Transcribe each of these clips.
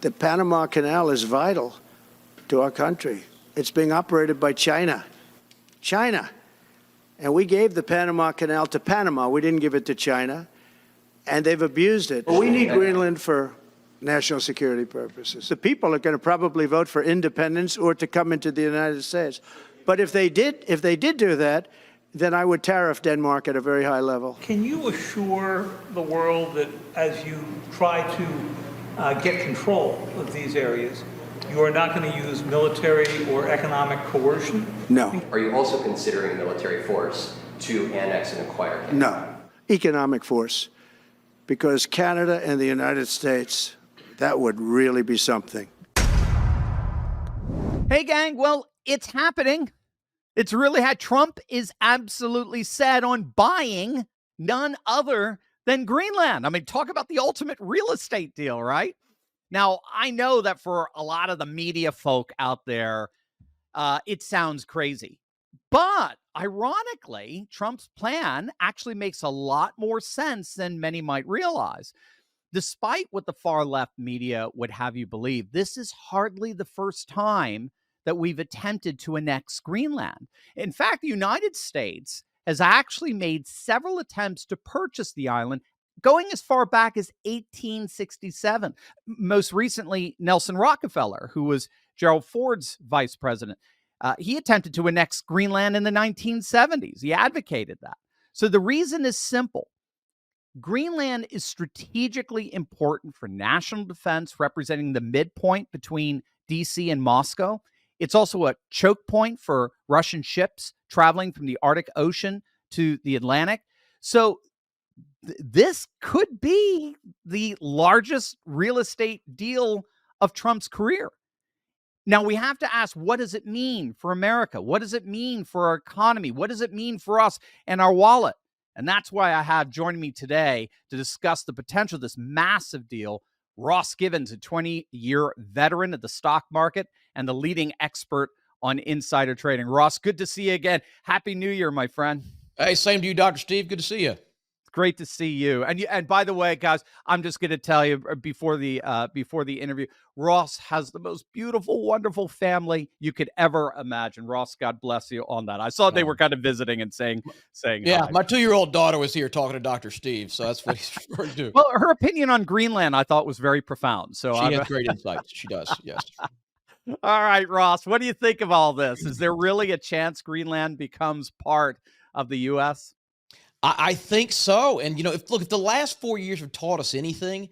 The Panama Canal is vital to our country. It's being operated by China. China. And we gave the Panama Canal to Panama. We didn't give it to China. And they've abused it. We need Greenland for national security purposes. The people are going to probably vote for independence or to come into the United States. But if they did do that, then I would tariff Denmark at a very high level. Can you assure the world that as you try to get control of these areas, you are not going to use military or economic coercion? No. Are you also considering military force to annex and acquire Canada? No. Economic force. Because Canada and the United States, that would really be something. Hey, gang, well, it's happening. It's really had Trump is absolutely set on buying none other than Greenland. I mean, talk about the ultimate real estate deal, right? Now, I know that for a lot of the media folk out there, it sounds crazy. But ironically, Trump's plan actually makes a lot more sense than many might realize. Despite what the far left media would have you believe, this is hardly the first time that we've attempted to annex Greenland. In fact, the United States has actually made several attempts to purchase the island, going as far back as 1867. Most recently, Nelson Rockefeller, who was Gerald Ford's vice president, he attempted to annex Greenland in the 1970s. He advocated that. So the reason is simple. Greenland is strategically important for national defense, representing the midpoint between DC and Moscow. It's also a choke point for Russian ships traveling from the Arctic Ocean to the Atlantic. So this could be the largest real estate deal of Trump's career. Now, we have to ask, what does it mean for America? What does it mean for our economy? What does it mean for us and our wallet? And that's why I have joining me today to discuss the potential of this massive deal, Ross Givens, a 20-year veteran of the stock market and the leading expert on insider trading. Ross, good to see you again. Happy New Year, my friend. Hey, same to you, Dr. Steve. Good to see you. Great to see you. And by the way, guys, I'm just going to tell you before the interview, Ross has the most beautiful, wonderful family you could ever imagine. Ross, God bless you on that. I saw they were kind of visiting and saying yeah, hi. My 2-year-old daughter was here talking to Dr. Steve, so that's what he's referring to. Well, her opinion on Greenland, I thought, was very profound. So she has great insights. She does, yes. All right, Ross, what do you think of all this? Is there really a chance Greenland becomes part of the U.S.? I think so. And, if the last 4 years have taught us anything,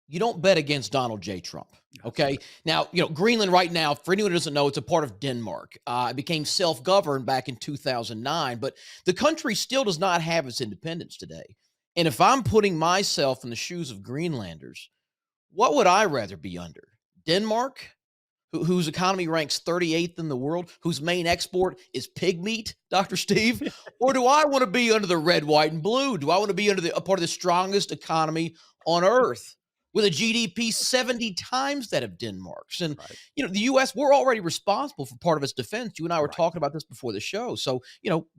you don't bet against Donald J. Trump. Okay. Now, Greenland right now, for anyone who doesn't know, it's a part of Denmark. It became self-governed back in 2009, but the country still does not have its independence today. And if I'm putting myself in the shoes of Greenlanders, what would I rather be under? Denmark, whose economy ranks 38th in the world, whose main export is pig meat, Dr. Steve? Or do I want to be under the red, white, and blue? Do I want to be under a part of the strongest economy on earth with a GDP 70 times that of Denmark's? And, the U.S., we're already responsible for part of its defense. You and I were talking about this before the show. So,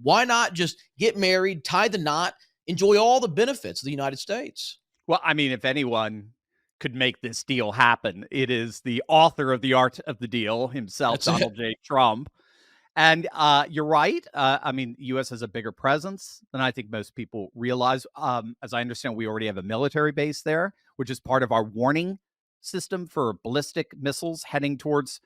why not just get married, tie the knot, enjoy all the benefits of the United States? Well, I mean, if anyone could make this deal happen, it is the author of the art of the deal himself, Donald J. Trump. And you're right. I mean, the U.S. has a bigger presence than I think most people realize. As I understand, we already have a military base there, which is part of our warning system for ballistic missiles heading towards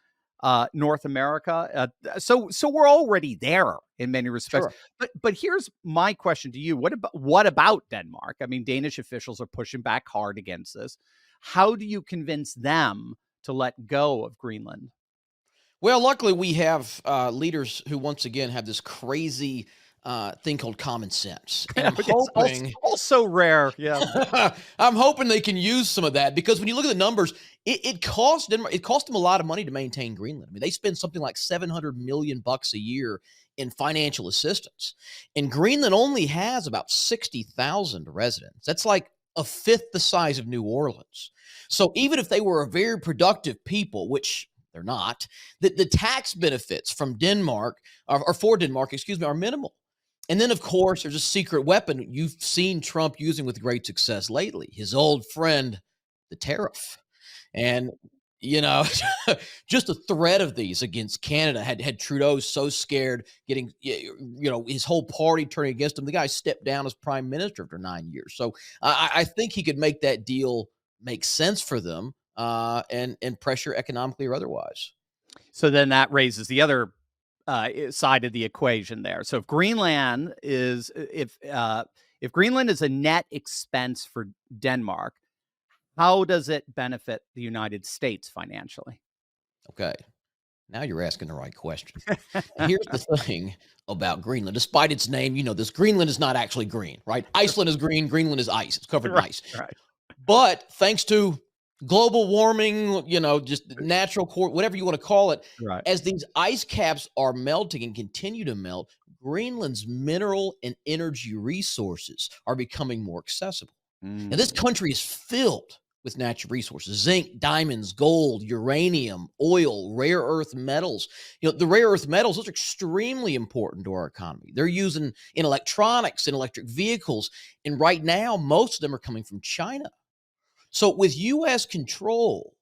North America. So we're already there in many respects. Sure. But here's my question to you. What about Denmark? I mean, Danish officials are pushing back hard against this. How do you convince them to let go of Greenland? Well, luckily we have leaders who, once again, have this crazy thing called common sense. And I'm hoping also rare. Yeah, I'm hoping they can use some of that, because when you look at the numbers, it cost Denmark, it cost them a lot of money to maintain Greenland. I mean, they spend something like $700 million a year in financial assistance, and Greenland only has about 60,000 residents. That's like a fifth the size of New Orleans. So even if they were a very productive people, which they're not, the tax benefits from Denmark, or for Denmark, are minimal. And then, of course, there's a secret weapon you've seen Trump using with great success lately, his old friend, the tariff. And You know, just the threat of these against Canada had Trudeau so scared, getting his whole party turning against him. The guy stepped down as prime minister after 9 years. So I think he could make that deal make sense for them, and pressure economically or otherwise. So then that raises the other side of the equation there. So if Greenland is a net expense for Denmark, how does it benefit the United States financially? Okay. Now you're asking the right question. Here's the thing about Greenland. Despite its name, this Greenland is not actually green, right? Iceland is green. Greenland is ice. It's covered in ice. Right. But thanks to global warming, just natural whatever you want to call it, Right. as these ice caps are melting and continue to melt, Greenland's mineral and energy resources are becoming more accessible. Now, this country is filled with natural resources: zinc, diamonds, gold, uranium, oil, rare earth metals. The rare earth metals, those are extremely important to our economy. They're used in electronics and electric vehicles. And right now, most of them are coming from China. So with U.S. control,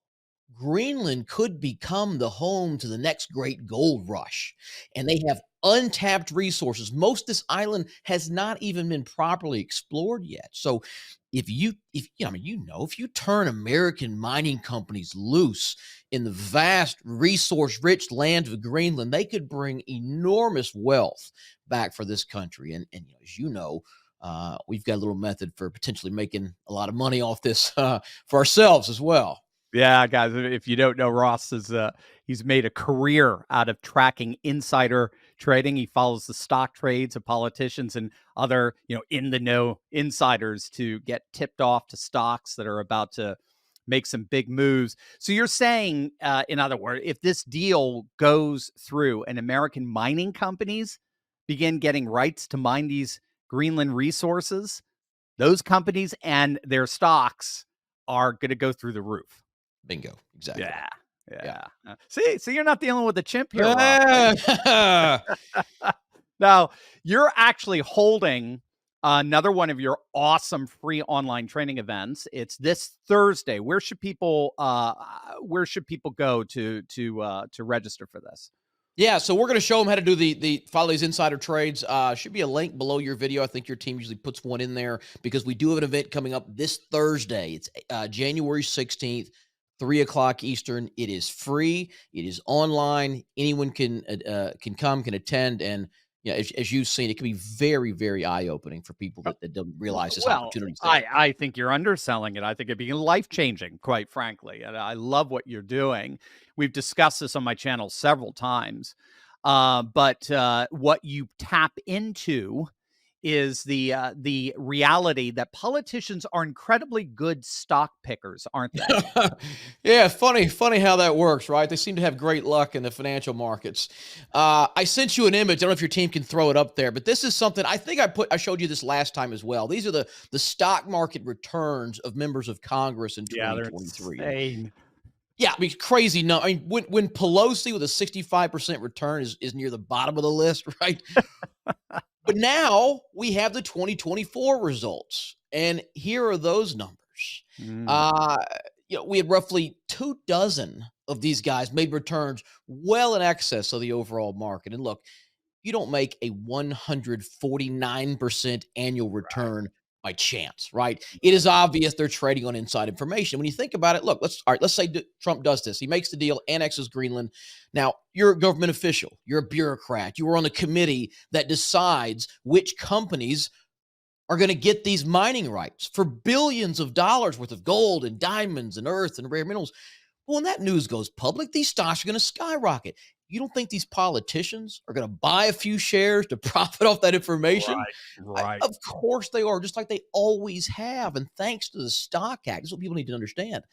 Greenland could become the home to the next great gold rush. And they have untapped resources. Most of this island has not even been properly explored yet. So if you turn American mining companies loose in the vast resource-rich land of Greenland, they could bring enormous wealth back for this country. And as you know, we've got a little method for potentially making a lot of money off this for ourselves as well. Yeah, guys, if you don't know, Ross he's made a career out of tracking insider trading. He follows the stock trades of politicians and other, in the know insiders to get tipped off to stocks that are about to make some big moves. So you're saying, in other words, if this deal goes through and American mining companies begin getting rights to mine these Greenland resources, those companies and their stocks are going to go through the roof. Bingo. Exactly. Yeah. See, you're not dealing with a chimp here, Ross. Now, you're actually holding another one of your awesome free online training events. It's this Thursday. Where should people go to register for this? Yeah, so we're going to show them how to do the follow these insider trades. Should be a link below your video. I think your team usually puts one in there because we do have an event coming up this Thursday. It's January 16th, 3 o'clock Eastern. It is free. It is online. Anyone can come, can attend, and as you've seen, it can be very, very eye-opening for people that don't realize this opportunity. I think you're underselling it. I think it'd be life-changing, quite frankly. And I love what you're doing. We've discussed this on my channel several times. But what you tap into is the reality that politicians are incredibly good stock pickers, aren't they? Yeah, funny how that works, right? They seem to have great luck in the financial markets. I sent you an image. I don't know if your team can throw it up there, but this is something I think I showed you this last time as well. These are the stock market returns of members of Congress in 2023. They're insane. Yeah, I mean, crazy. No, I mean, when Pelosi with a 65% return is near the bottom of the list, right? But now we have the 2024 results, and here are those numbers. We had roughly 24 of these guys made returns well in excess of the overall market. And look, you don't make a 149% annual return by chance, right? It is obvious they're trading on inside information. When you think about it, look, let's say Trump does this. He makes the deal, annexes Greenland. Now, you're a government official. You're a bureaucrat. You are on the committee that decides which companies are going to get these mining rights for billions of dollars worth of gold and diamonds and earth and rare minerals. Well, when that news goes public, these stocks are going to skyrocket. You don't think these politicians are going to buy a few shares to profit off that information? Right. Of course they are, just like they always have. And thanks to the Stock Act, this is what people need to understand.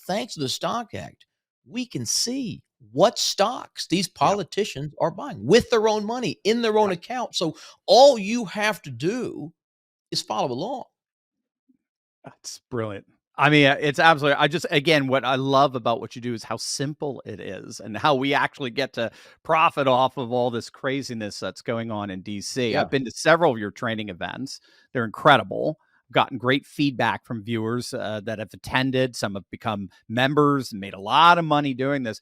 Thanks to the Stock Act, we can see what stocks these politicians are buying with their own money in their own account. So all you have to do is follow along. That's brilliant. I mean, it's absolutely, again, what I love about what you do is how simple it is and how we actually get to profit off of all this craziness that's going on in DC. Yeah. I've been to several of your training events. They're incredible. gotten great feedback from viewers that have attended. Some have become members and made a lot of money doing this.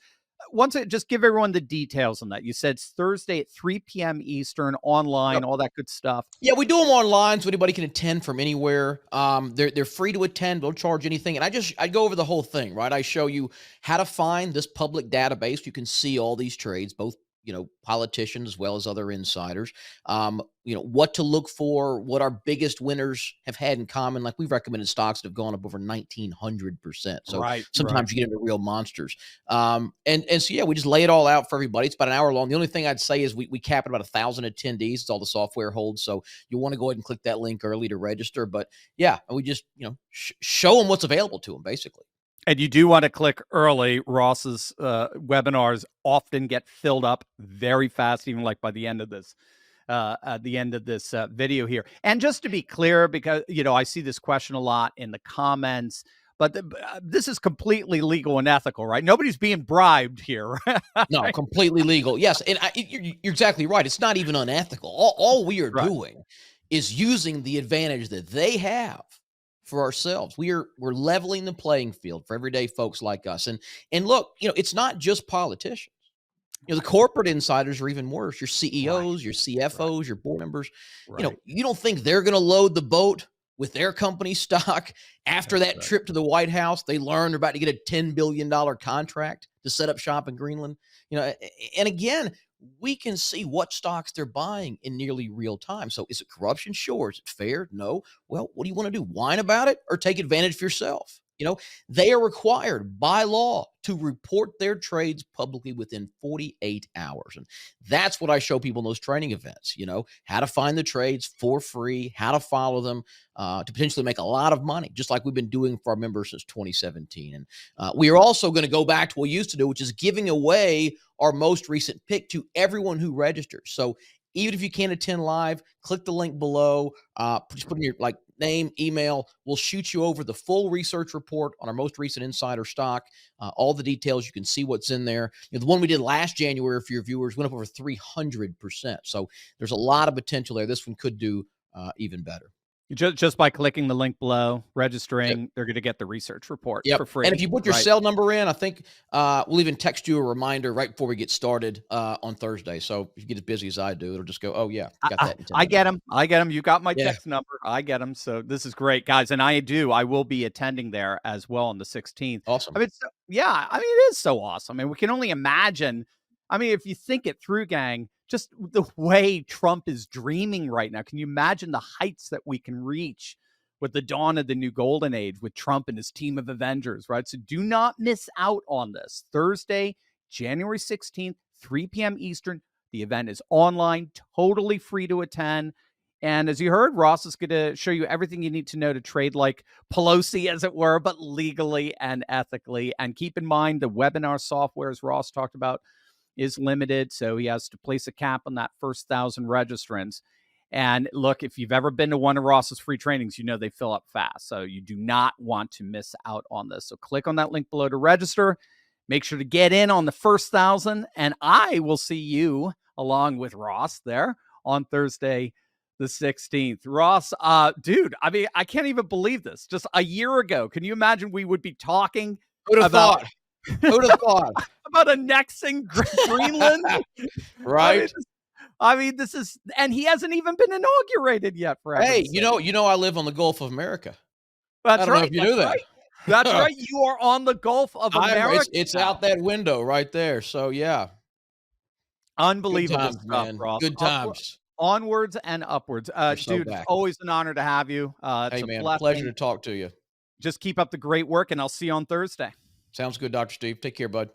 Just give everyone the details on that. You said it's Thursday at 3 p.m. Eastern, online, all that good stuff. Yeah, we do them online so anybody can attend from anywhere. They're free to attend. Don't charge anything. And I go over the whole thing, right? I show you how to find this public database. You can see all these trades, both politicians as well as other insiders. What to look for, what our biggest winners have had in common. Like, we've recommended stocks that have gone up over 1,900%. So sometimes you get into real monsters. And so, yeah, we just lay it all out for everybody. It's about an hour long. The only thing I'd say is we cap at about 1,000 attendees. It's all the software holds. So you'll want to go ahead and click that link early to register. But yeah, we just, show them what's available to them, basically. And you do want to click early. Ross's webinars often get filled up very fast, even like by the end of this video here. And just to be clear, because I see this question a lot in the comments, but this is completely legal and ethical, right? Nobody's being bribed here. Right? No, completely legal. Yes, and you're exactly right. It's not even unethical. All we are doing is using the advantage that they have for ourselves. We're leveling the playing field for everyday folks like us. And look, it's not just politicians. The corporate insiders are even worse. Your CEOs, your CFOs, your board members. You don't think they're going to load the boat with their company stock after that trip to the White House? They learned they're about to get a $10 billion contract to set up shop in Greenland. And again, we can see what stocks they're buying in nearly real time. So is it corruption? Sure. Is it fair? No. Well, what do you want to do? Whine about it or take advantage for yourself? They are required by law to report their trades publicly within 48 hours. And that's what I show people in those training events, how to find the trades for free, how to follow them to potentially make a lot of money, just like we've been doing for our members since 2017. And we are also going to go back to what we used to do, which is giving away our most recent pick to everyone who registers. So even if you can't attend live, click the link below, just put in your name, email. We'll shoot you over the full research report on our most recent insider stock, all the details. You can see what's in there. The one we did last January for your viewers went up over 300%. So there's a lot of potential there. This one could do even better. Just by clicking the link below, registering, they're going to get the research report for free. And if you put your cell number in, I think we'll even text you a reminder right before we get started on Thursday. So if you get as busy as I do, it'll just go, oh, yeah, got that. I get them. You got my text number. I get them. So this is great, guys. And I will be attending there as well on the 16th. Awesome. It is so awesome. We can only imagine. If you think it through, gang, just the way Trump is dreaming right now. Can you imagine the heights that we can reach with the dawn of the new golden age with Trump and his team of Avengers, right? So do not miss out on this. Thursday, January 16th, 3 p.m. Eastern. The event is online, totally free to attend. And as you heard, Ross is going to show you everything you need to know to trade like Pelosi, as it were, but legally and ethically. And keep in mind the webinar software, as Ross talked about, is limited, so he has to place a cap on that first 1,000 registrants. And look, if you've ever been to one of Ross's free trainings, they fill up fast. So you do not want to miss out on this. So click on that link below to register. Make sure to get in on the first 1,000, and I will see you along with Ross there on Thursday, the 16th. Ross, dude, I can't even believe this. Just a year ago, can you imagine we would be talking about... Who'd have thought? About annexing Greenland? Right. This is, and he hasn't even been inaugurated yet. Hey, I live on the Gulf of America. That's I don't know if you knew that. Right. That's right. You are on the Gulf of America. It's out that window right there. So yeah. Unbelievable times, stuff, man. Ross. Good times. Onwards and upwards. Dude, it's always an honor to have you. It's a pleasure to talk to you. Just keep up the great work, and I'll see you on Thursday. Sounds good, Dr. Steve. Take care, bud.